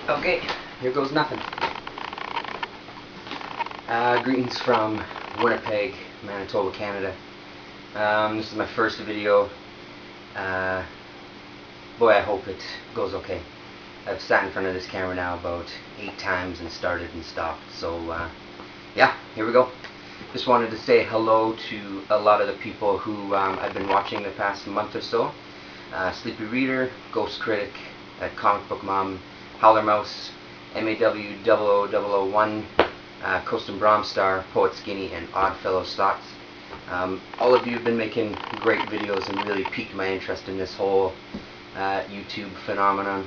Okay, here goes nothing. Greetings from Winnipeg, Manitoba, Canada. This is my first video. Boy, I hope it goes okay. I've sat in front of this camera now about 8 times and started and stopped. So, yeah, here we go. Just wanted to say hello to a lot of the people who I've been watching the past month or so. Sleepy Reader, Ghost Critic, Comic Book Mom, Howler Mouse, MAW0001, Coast and Bromstar, Poet Skinny, and Oddfellows Thoughts. All of you have been making great videos and really piqued my interest in this whole YouTube phenomenon.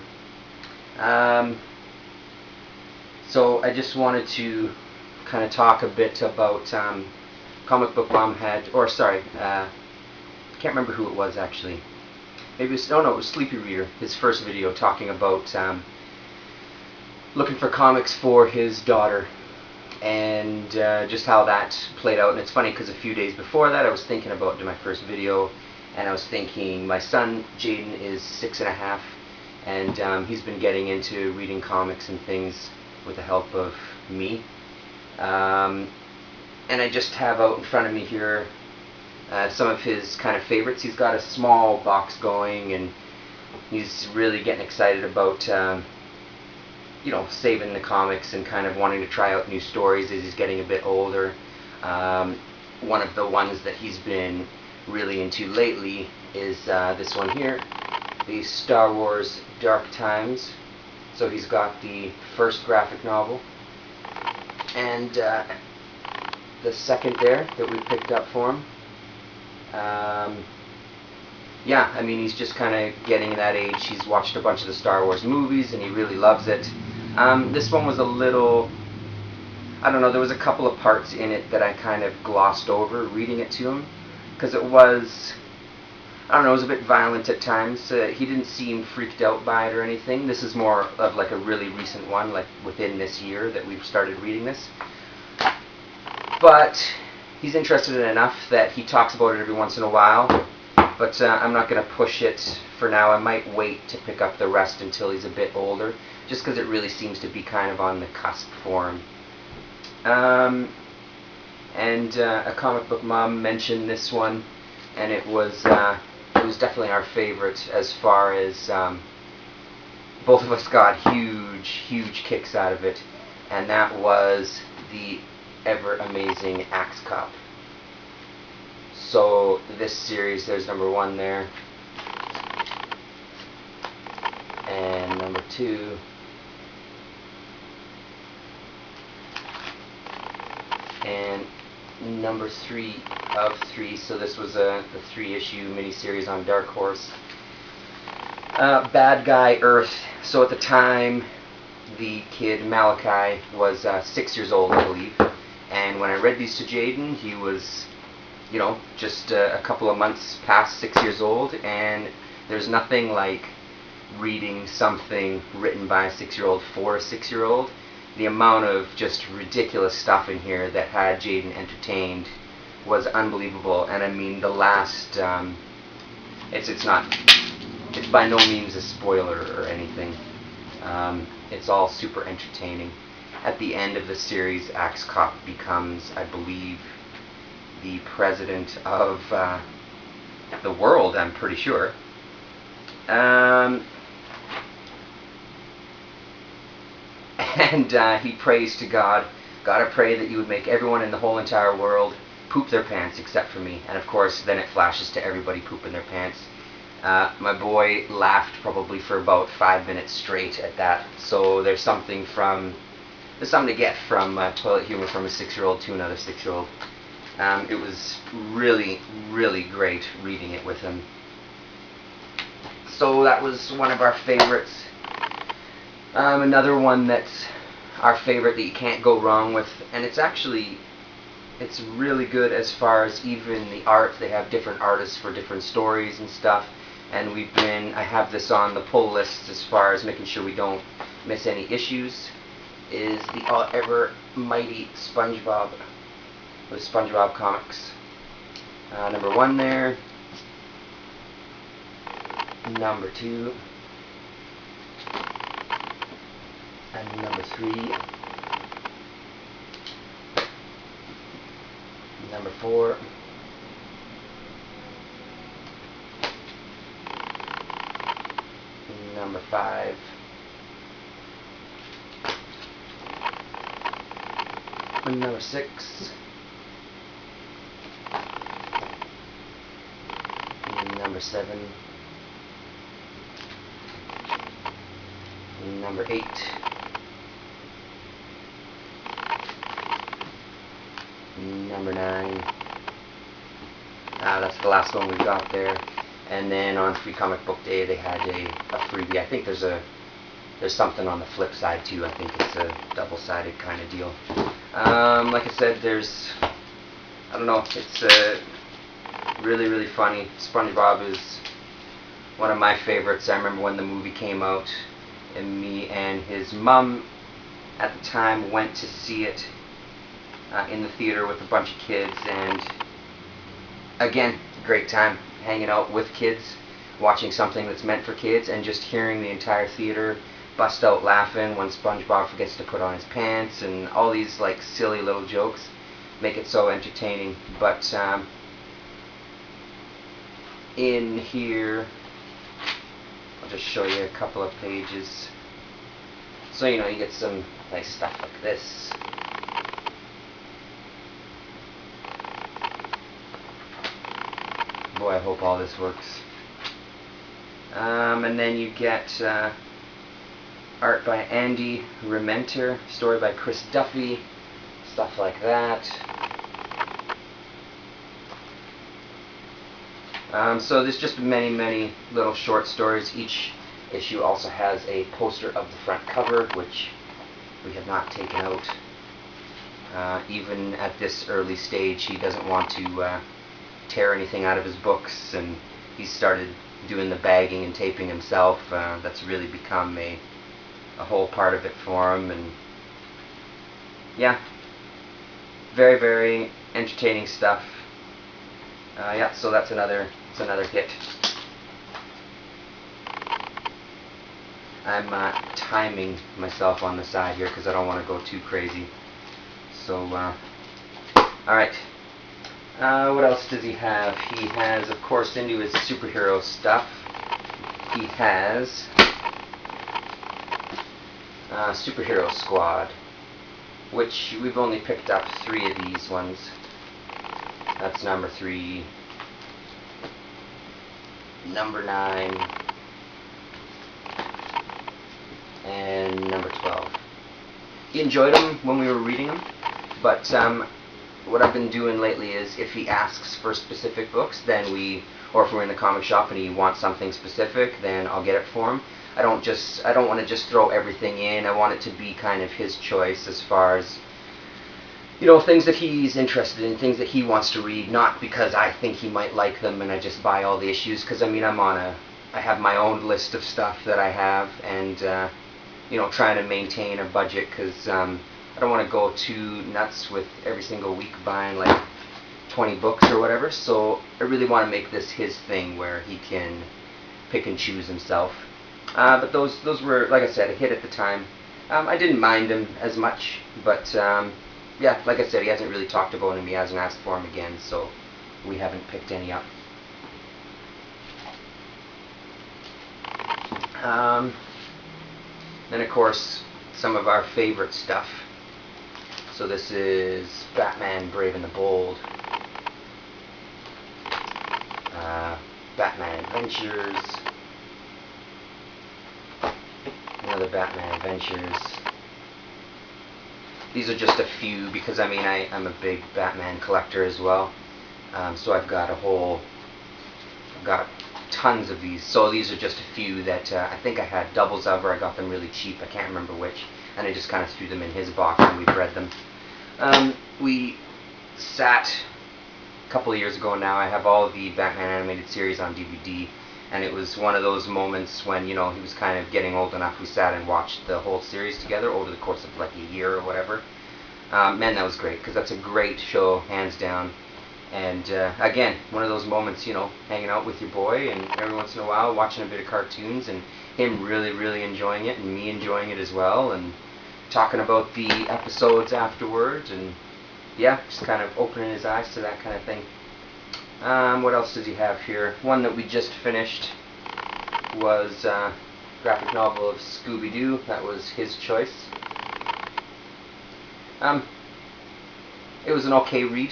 So I just wanted to kind of talk a bit about Comic Book Mom had, or sorry, can't remember who it was actually. Maybe it was, no, it was Sleepy Reader, his first video talking about looking for comics for his daughter and just how that played out. And it's funny because a few days before that I was thinking about doing my first video, and I was thinking my son Jaden is 6.5, and he's been getting into reading comics and things with the help of me. And I just have out in front of me here some of his kind of favorites. He's got a small box going, and he's really getting excited about you know, saving the comics and kind of wanting to try out new stories as he's getting a bit older. One of the ones that he's been really into lately is this one here, the Star Wars Dark Times. So he's got the first graphic novel and the second there that we picked up for him. Yeah, I mean, he's just kind of getting that age. He's watched a bunch of the Star Wars movies and he really loves it. This one was a little, I don't know, there was a couple of parts in it that I kind of glossed over reading it to him, because it was, I don't know, it was a bit violent at times. He didn't seem freaked out by it or anything. This is more of like a really recent one, like within this year that we've started reading this. But he's interested in it enough that he talks about it every once in a while. But I'm not going to push it for now. I might wait to pick up the rest until he's a bit older, just because it really seems to be kind of on the cusp for him. And a Comic Book Mom mentioned this one, and it was definitely our favorite, as far as both of us got huge kicks out of it, and that was the ever amazing Axe Cop. So this series, there's number 1 there, and number 2, and number 3 of 3. So this was the 3-issue miniseries on Dark Horse. Bad Guy Earth. So at the time, the kid Malachi was 6 years old, I believe, and when I read these to Jaden, he was, you know, just a couple of months past 6 years old, and there's nothing like reading something written by a 6-year-old for a 6-year-old. The amount of just ridiculous stuff in here that had Jaden entertained was unbelievable. And I mean, the last, it's by no means a spoiler or anything. It's all super entertaining. At the end of the series, Axe Cop becomes, I believe, the president of the world, I'm pretty sure. And he prays to God, God, I pray that you would make everyone in the whole entire world poop their pants except for me. And of course, then it flashes to everybody pooping their pants. My boy laughed probably for about 5 minutes straight at that. So there's something to get from toilet humor from a 6-year-old to another 6-year-old. It was really great reading it with him. So that was one of our favorites. Another one that's our favorite that you can't go wrong with, and it's really good as far as even the art. They have different artists for different stories and stuff, and I have this on the pull list as far as making sure we don't miss any issues, is the ever mighty SpongeBob with SpongeBob Comics. Number 1 there, number 2, And number 3. Number 4. Number 5. And number 6. And number 7. And number 8. And number 9. That's the last one we've got there. And then on Free Comic Book Day they had a freebie. I think there's something on the flip side too. I think it's a double-sided kind of deal. Like I said, I don't know, it's really, really funny. SpongeBob is one of my favorites. I remember when the movie came out, and me and his mom at the time went to see it in the theater with a bunch of kids, and again, great time hanging out with kids, watching something that's meant for kids, and just hearing the entire theater bust out laughing when SpongeBob forgets to put on his pants, and all these like silly little jokes make it so entertaining. But in here, I'll just show you a couple of pages. So you get some nice stuff like this. Boy, I hope all this works. And then you get art by Andy Rementer, story by Chris Duffy, stuff like that. So there's just many, many little short stories. Each issue also has a poster of the front cover, which we have not taken out. Even at this early stage, he doesn't want to tear anything out of his books, and he's started doing the bagging and taping himself. That's really become a whole part of it for him, and yeah, very, very entertaining stuff. Yeah, so that's another hit. I'm timing myself on the side here because I don't want to go too crazy. So, alright. What else does he have? He has, of course, into his superhero stuff, he has Superhero Squad, which we've only picked up 3 of these ones. That's number 3, number 9, and number 12. He enjoyed them when we were reading them, but what I've been doing lately is if he asks for specific books, then or if we're in the comic shop and he wants something specific, then I'll get it for him. I don't want to just throw everything in. I want it to be kind of his choice as far as, things that he's interested in, things that he wants to read, not because I think he might like them and I just buy all the issues, because I have my own list of stuff that I have, and trying to maintain a budget, because I don't want to go too nuts with every single week buying like 20 books or whatever. So I really want to make this his thing where he can pick and choose himself. But those were, like I said, a hit at the time. I didn't mind him as much, but yeah, like I said, he hasn't really talked about him. He hasn't asked for him again, so we haven't picked any up. Then, of course, some of our favorite stuff. So this is Batman Brave and the Bold, Batman Adventures, another Batman Adventures. These are just a few because I'm a big Batman collector as well. So I've got tons of these. So these are just a few that I think I had doubles of, or I got them really cheap. I can't remember which. And I just kind of threw them in his box and we've read them. We sat a couple of years ago now. I have all of the Batman animated series on DVD, and it was one of those moments when he was kind of getting old enough. We sat and watched the whole series together over the course of like a year or whatever. Man, that was great, because that's a great show, hands down. And again, one of those moments, you know, hanging out with your boy, and every once in a while watching a bit of cartoons, and him really, really enjoying it, and me enjoying it as well, and talking about the episodes afterwards, and yeah, just kind of opening his eyes to that kind of thing. What else does he have here? One that we just finished was graphic novel of Scooby-Doo. That was his choice. It was an okay read.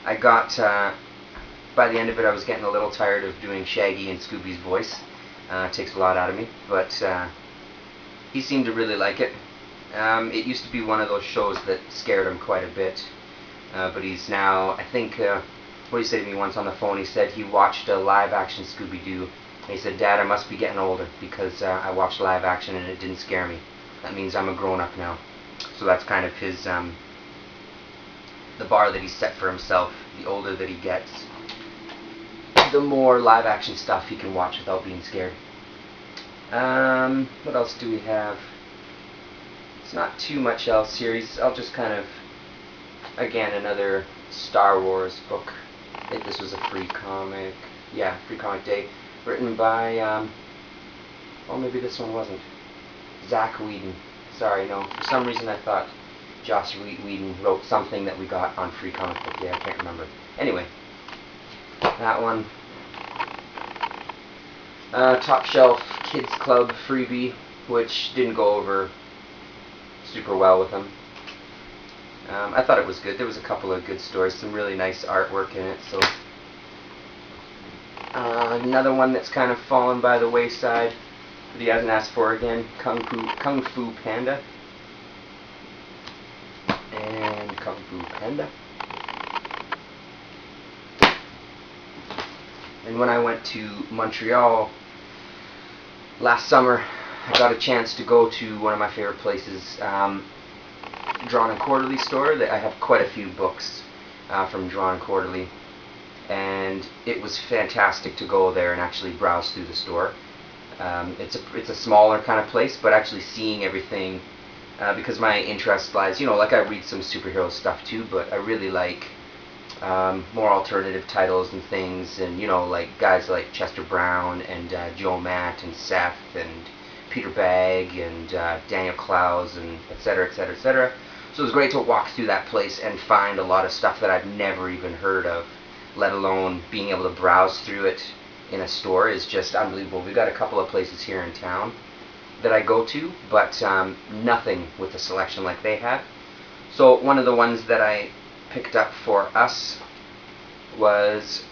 I got, by the end of it, I was getting a little tired of doing Shaggy and Scooby's voice. It takes a lot out of me, but he seemed to really like it. It used to be one of those shows that scared him quite a bit, but he's now, I think, what he said to me once on the phone, he said he watched a live-action Scooby-Doo, and he said, "Dad, I must be getting older, because I watched live-action and it didn't scare me. That means I'm a grown-up now." So that's kind of his, the bar that he set for himself. The older that he gets, the more live-action stuff he can watch without being scared. What else do we have? It's not too much else here. I'll just kind of, again, another Star Wars book. I think this was a free comic. Yeah, free comic day. Written by, well, maybe this one wasn't. Zach Whedon. Sorry, no. For some reason I thought Joss Whedon wrote something that we got on free comic book day. I can't remember. Anyway, that one. Top Shelf Kids Club freebie, which didn't go over super well with him. I thought it was good. There was a couple of good stories, some really nice artwork in it. So another one that's kind of fallen by the wayside that he hasn't asked for again, Kung Fu Panda. And Kung Fu Panda. And when I went to Montreal last summer, I got a chance to go to one of my favorite places, Drawn and Quarterly store. I have quite a few books from Drawn and Quarterly, and it was fantastic to go there and actually browse through the store. It's a smaller kind of place, but actually seeing everything, because my interest lies, you know, like I read some superhero stuff too, but I really like more alternative titles and things, and you know, like guys like Chester Brown and Joe Matt and Seth and Peter Bagg and Daniel Clowes and etc., etc., etc. So it was great to walk through that place and find a lot of stuff that I've never even heard of, let alone being able to browse through it in a store is just unbelievable. We've got a couple of places here in town that I go to, but nothing with the selection like they had. So one of the ones that I picked up for us was,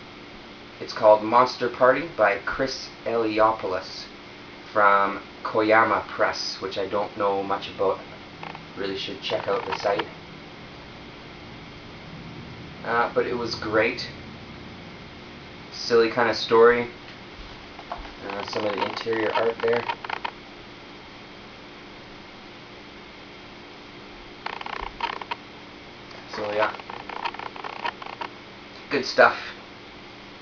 it's called Monster Party by Chris Eliopoulos from Koyama Press, which I don't know much about. Really should check out the site. But it was great. Silly kind of story. Some of the interior art there. So yeah, good stuff.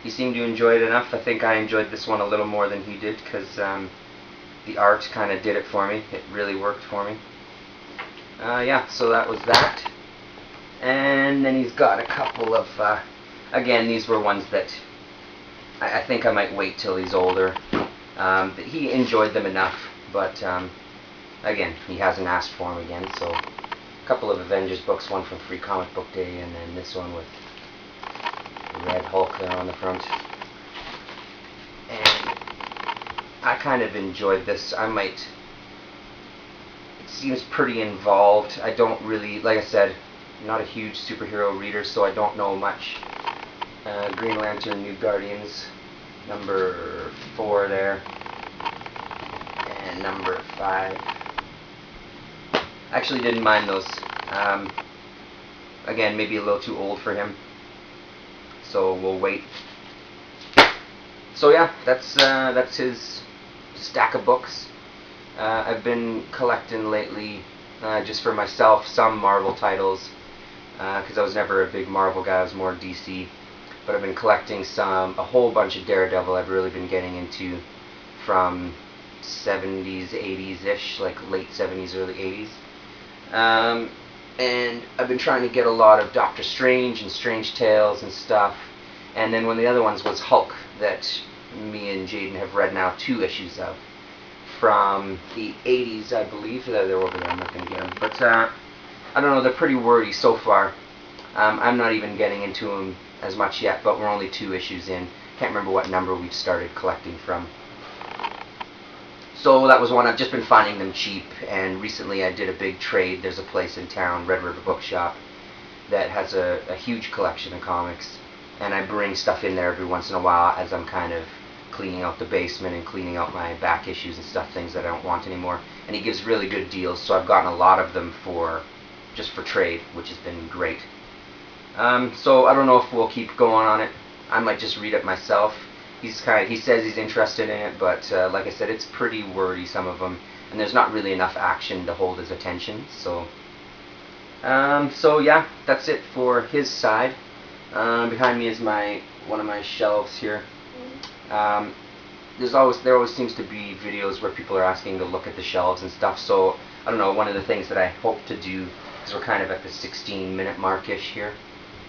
He seemed to enjoy it enough. I think I enjoyed this one a little more than he did, because the art kind of did it for me. It really worked for me. Yeah, so that was that. And then he's got a couple of, again, these were ones that I think I might wait till he's older. He enjoyed them enough, but again, he hasn't asked for them again. So a couple of Avengers books, one from Free Comic Book Day, and then this one with the Red Hulk there on the front. And I kind of enjoyed this. I might... It seems pretty involved. I don't really, like I said, I'm not a huge superhero reader, so I don't know much. Green Lantern, New Guardians, number 4 there, and number 5. Actually didn't mind those. Again, maybe a little too old for him, so we'll wait. So yeah, that's his stack of books. I've been collecting lately, just for myself, some Marvel titles, because I was never a big Marvel guy. I was more DC. But I've been collecting a whole bunch of Daredevil. I've really been getting into from 70s, 80s-ish, like late 70s, early 80s. and I've been trying to get a lot of Doctor Strange and Strange Tales and stuff. And then one of the other ones was Hulk, that me and Jaden have read now 2 issues of, from the 80s, I believe. They're over there, I'm not going to get them. But I don't know, they're pretty wordy so far. I'm not even getting into them as much yet, but we're only 2 issues in. Can't remember what number we've started collecting from. So that was one. I've just been finding them cheap, and recently I did a big trade. There's a place in town, Red River Bookshop, that has a huge collection of comics, and I bring stuff in there every once in a while as I'm kind of cleaning out the basement and cleaning out my back issues and stuff, things that I don't want anymore. And he gives really good deals, so I've gotten a lot of them just for trade, which has been great. So I don't know if we'll keep going on it. I might just read it myself. He says he's interested in it, but like I said, it's pretty wordy, some of them, and there's not really enough action to hold his attention. So yeah, that's it for his side. Behind me is one of my shelves here. There always seems to be videos where people are asking to look at the shelves and stuff. So I don't know. One of the things that I hope to do, because we're kind of at the 16-minute mark-ish here.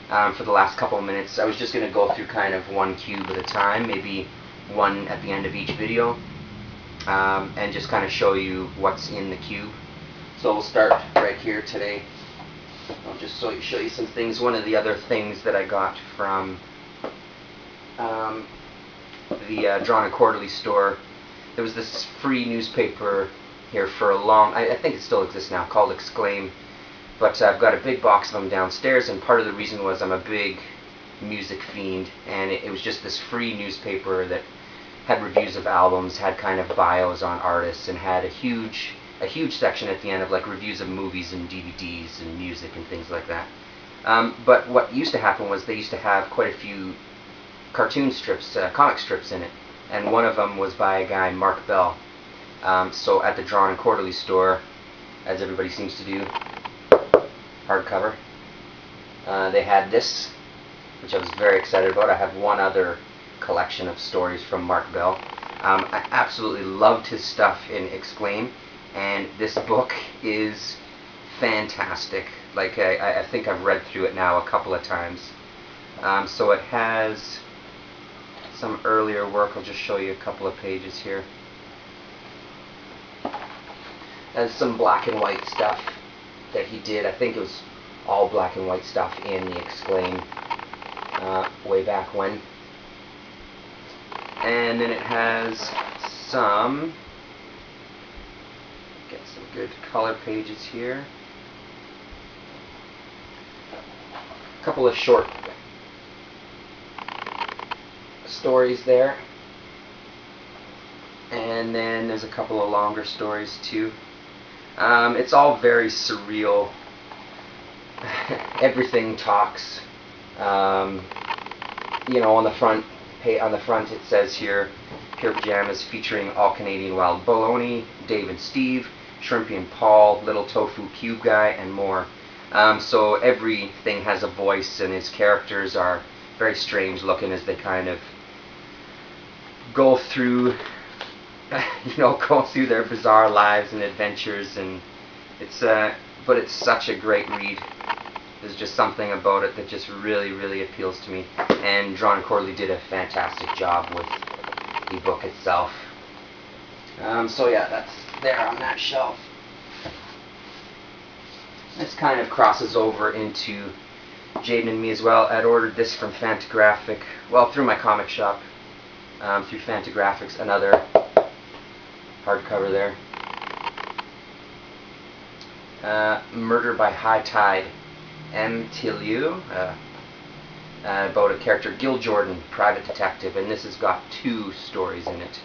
For the last couple of minutes, I was just going to go through kind of one cube at a time, maybe one at the end of each video, and just kind of show you what's in the cube. So we'll start right here today. I'll just show you some things. One of the other things that I got from the Drawn and Quarterly store, there was this free newspaper here for a long, I think it still exists now, called Exclaim. But I've got a big box of them downstairs, and part of the reason was I'm a big music fiend, and it was just this free newspaper that had reviews of albums, had kind of bios on artists, and had a huge section at the end of like reviews of movies and DVDs and music and things like that. But what used to happen was they used to have quite a few cartoon strips, comic strips in it, and one of them was by a guy, Mark Bell. So at the Drawn and Quarterly store, as everybody seems to do, hardcover, they had this, which I was very excited about. I have one other collection of stories from Mark Bell. I absolutely loved his stuff in Exclaim, and this book is fantastic. Like I think I've read through it now a couple of times. So it has some earlier work. I'll just show you a couple of pages here. It has some black and white stuff that he did. I think it was all black and white stuff in the Exclaim way back when. And then it has some good color pages here. A couple of short stories there. And then there's a couple of longer stories too. It's all very surreal. Everything talks. You know, on the front it says here, Pure Pajamas featuring All Canadian Wild Bologna, Dave and Steve, Shrimpy and Paul, Little Tofu Cube Guy, and more. So everything has a voice, and his characters are very strange looking as they kind of go through go through their bizarre lives and adventures, and but it's such a great read. There's just something about it that just really, really appeals to me, and Drawn and Quarterly did a fantastic job with the book itself. So yeah, that's there on that shelf. This kind of crosses over into Jaden and me as well. I'd ordered this from KkrakK, well, through my comic shop, through KkrakK, another hardcover there. Murder by High Tide, M. Tillieu, about a character, Gil Jordan, private detective, and this has got 2 stories in it.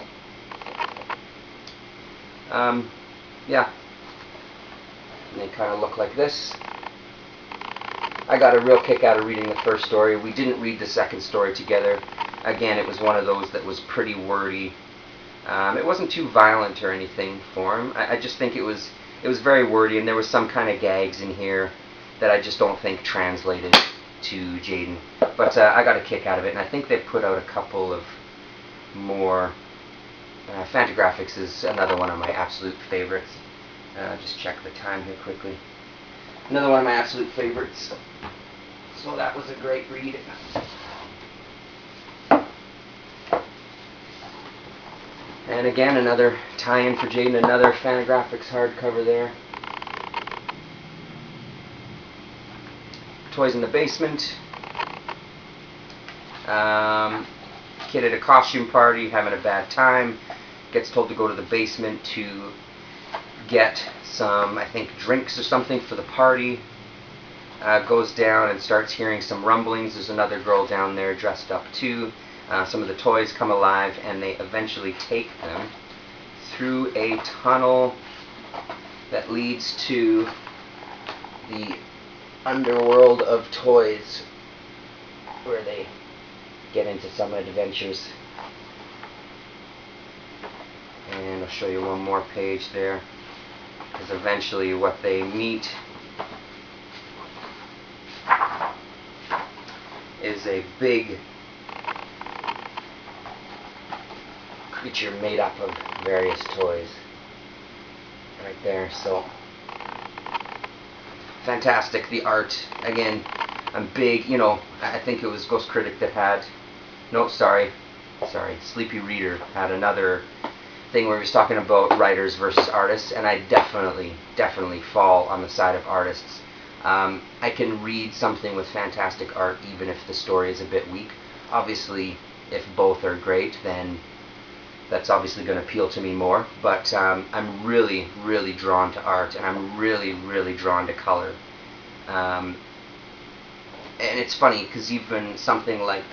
Yeah, and they kind of look like this. I got a real kick out of reading the first story. We didn't read the second story together. Again, it was one of those that was pretty wordy. It wasn't too violent or anything for him. I just think it was very wordy, and there was some kind of gags in here that I just don't think translated to Jaden. But I got a kick out of it, and I think they put out a couple of more. KkrakK is another one of my absolute favorites. Just check the time here quickly. Another one of my absolute favorites. So that was a great read. And again, another tie-in for Jaden, another Fantagraphics hardcover there. Toys in the Basement. Kid at a costume party, having a bad time. Gets told to go to the basement to get some, I think, drinks or something for the party. Goes down and starts hearing some rumblings. There's another girl down there dressed up too. Some of the toys come alive, and they eventually take them through a tunnel that leads to the underworld of toys, where they get into some adventures. And I'll show you one more page there, because eventually what they meet is a big creature made up of various toys right there. So fantastic. The art, again, I'm big, you know, I think it was Ghost Critic that had, no, sorry, Sleepy Reader had another thing where he was talking about writers versus artists, and I definitely fall on the side of artists. I can read something with fantastic art even if the story is a bit weak. Obviously, if both are great, then that's obviously going to appeal to me more, but I'm really drawn to art, and I'm really drawn to color. And it's funny, because even something like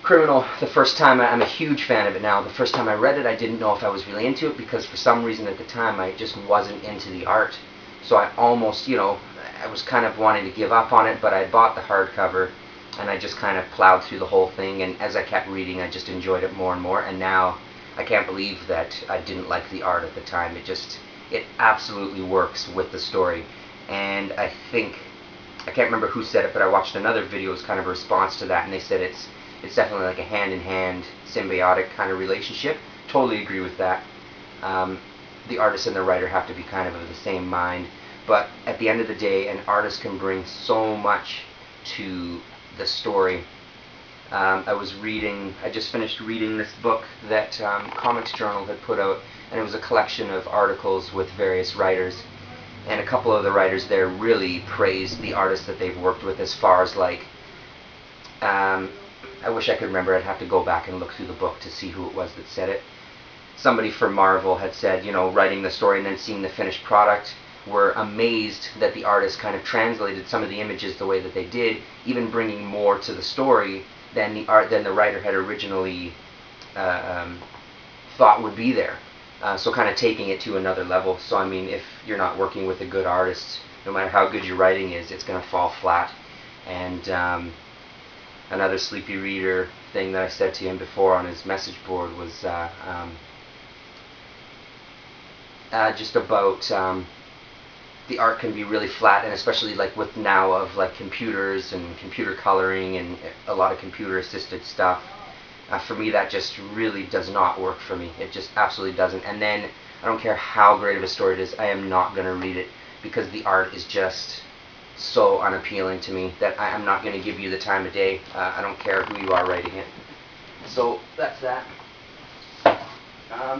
Criminal, the first time, I'm a huge fan of it now. The first time I read it, I didn't know if I was really into it, because for some reason at the time I just wasn't into the art. So I almost, you know, I was kind of wanting to give up on it, but I bought the hardcover, and I just kind of plowed through the whole thing, and as I kept reading, I just enjoyed it more and more, and now I can't believe that I didn't like the art at the time. It absolutely works with the story. And I think, I can't remember who said it, but I watched another video as kind of a response to that, and they said it's definitely like a hand-in-hand, symbiotic kind of relationship. Totally agree with that. The artist and the writer have to be kind of the same mind, but at the end of the day, an artist can bring so much to the story. I just finished reading this book that Comics Journal had put out, and it was a collection of articles with various writers, and a couple of the writers there really praised the artists that they've worked with, as far as like, I wish I could remember. I'd have to go back and look through the book to see who it was that said it. Somebody from Marvel had said, you know, writing the story and then seeing the finished product, were amazed that the artist kind of translated some of the images the way that they did, even bringing more to the story than the writer had originally thought would be there. So kind of taking it to another level. So I mean, if you're not working with a good artist, no matter how good your writing is, it's going to fall flat. And another Sleepy Reader thing that I said to him before on his message board was just about the art can be really flat, and especially like with now of like computers and computer coloring and a lot of computer assisted stuff. For me, that just really does not work for me. It just absolutely doesn't. And then I don't care how great of a story it is, I am not going to read it, because the art is just so unappealing to me that I'm not going to give you the time of day. I don't care who you are writing it. So that's that.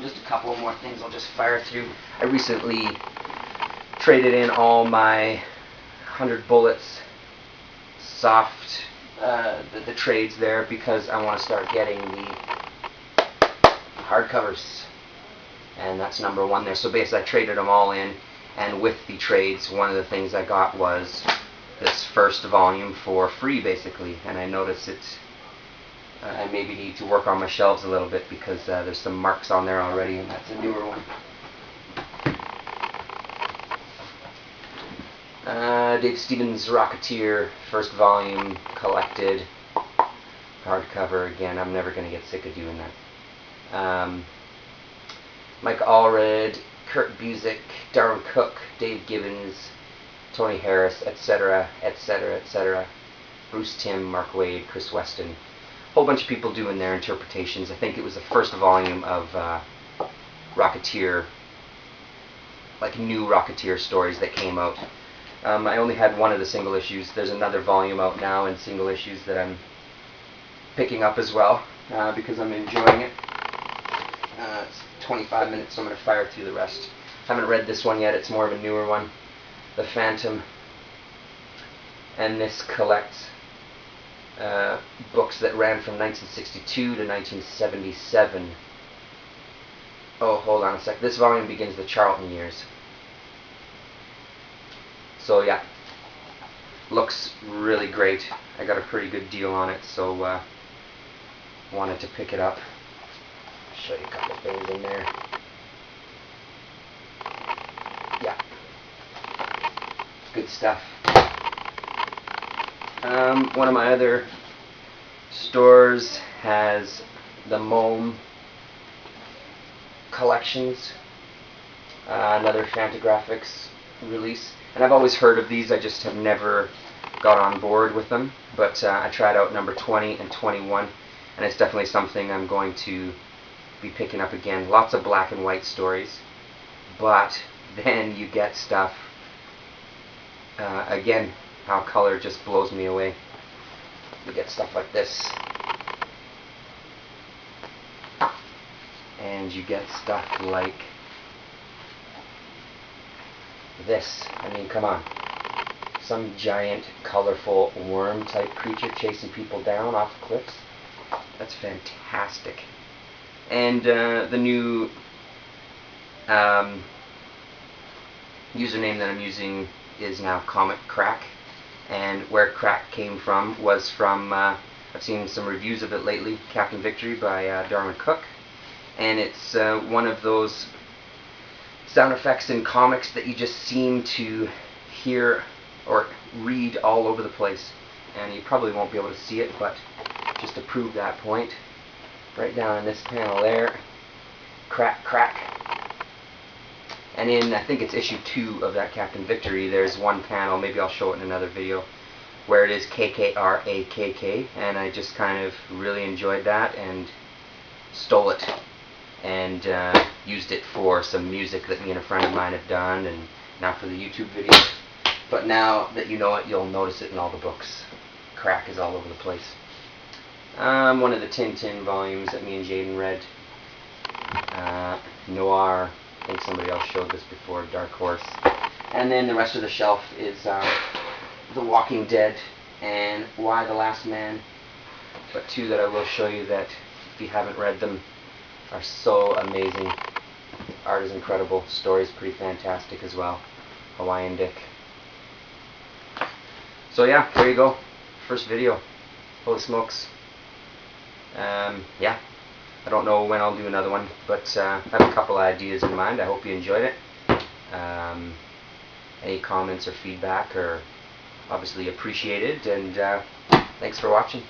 Just a couple more things I'll just fire through. I recently traded in all my 100 Bullets soft, the trades there, because I want to start getting the hardcovers, and that's number one there. So basically I traded them all in, and with the trades, one of the things I got was this first volume for free, basically. And I noticed I maybe need to work on my shelves a little bit, because there's some marks on there already, and that's a newer one. Dave Stevens' Rocketeer, first volume, collected, hardcover. Again, I'm never going to get sick of doing that. Mike Allred, Kurt Busiek, Darwyn Cooke, Dave Gibbons, Tony Harris, etc., etc., etc. Bruce Timm, Mark Waid, Chris Weston. A whole bunch of people doing their interpretations. I think it was the first volume of Rocketeer like new Rocketeer stories that came out. I only had one of the single issues. There's another volume out now in single issues that I'm picking up as well because I'm enjoying it. It's 25 minutes, so I'm going to fire through the rest. Haven't read this one yet. It's more of a newer one, The Phantom, and this collects books that ran from 1962 to 1977. Oh, hold on a sec. This volume begins the Charlton years. So yeah, looks really great. I got a pretty good deal on it, so wanted to pick it up. Show you a couple of things in there. Yeah, good stuff. One of my other stores has the Mome collections, another Fantagraphics release. And I've always heard of these, I just have never got on board with them. But I tried out number 20 and 21, and it's definitely something I'm going to be picking up again. Lots of black and white stories, but then you get stuff, again, how color just blows me away. You get stuff like this, and you get stuff like this. I mean, come on. Some giant, colorful worm type creature chasing people down off the cliffs. That's fantastic. And the new username that I'm using is now KkrakK. And where Crack came from was from, I've seen some reviews of it lately, Captain Victory by Darwyn Cooke. And it's one of those sound effects in comics that you just seem to hear or read all over the place. And you probably won't be able to see it, but just to prove that point, right down in this panel there, KkrakK. And in, I think it's issue 2 of that Captain Victory, there's one panel, maybe I'll show it in another video, where it is KkrakK, and I just kind of really enjoyed that and stole it and used it for some music that me and a friend of mine have done, and now for the YouTube video. But now that you know it, you'll notice it in all the books. Crack is all over the place. One of the Tintin volumes that me and Jaden read. Noir. I think somebody else showed this before, Dark Horse. And then the rest of the shelf is The Walking Dead and Why the Last Man. But two that I will show you that, if you haven't read them, are so amazing. Art is incredible. Story's pretty fantastic as well. Hawaiian Dick. So yeah, there you go. First video. Holy smokes. Yeah. I don't know when I'll do another one, but I have a couple ideas in mind. I hope you enjoyed it. Any comments or feedback are obviously appreciated, and thanks for watching.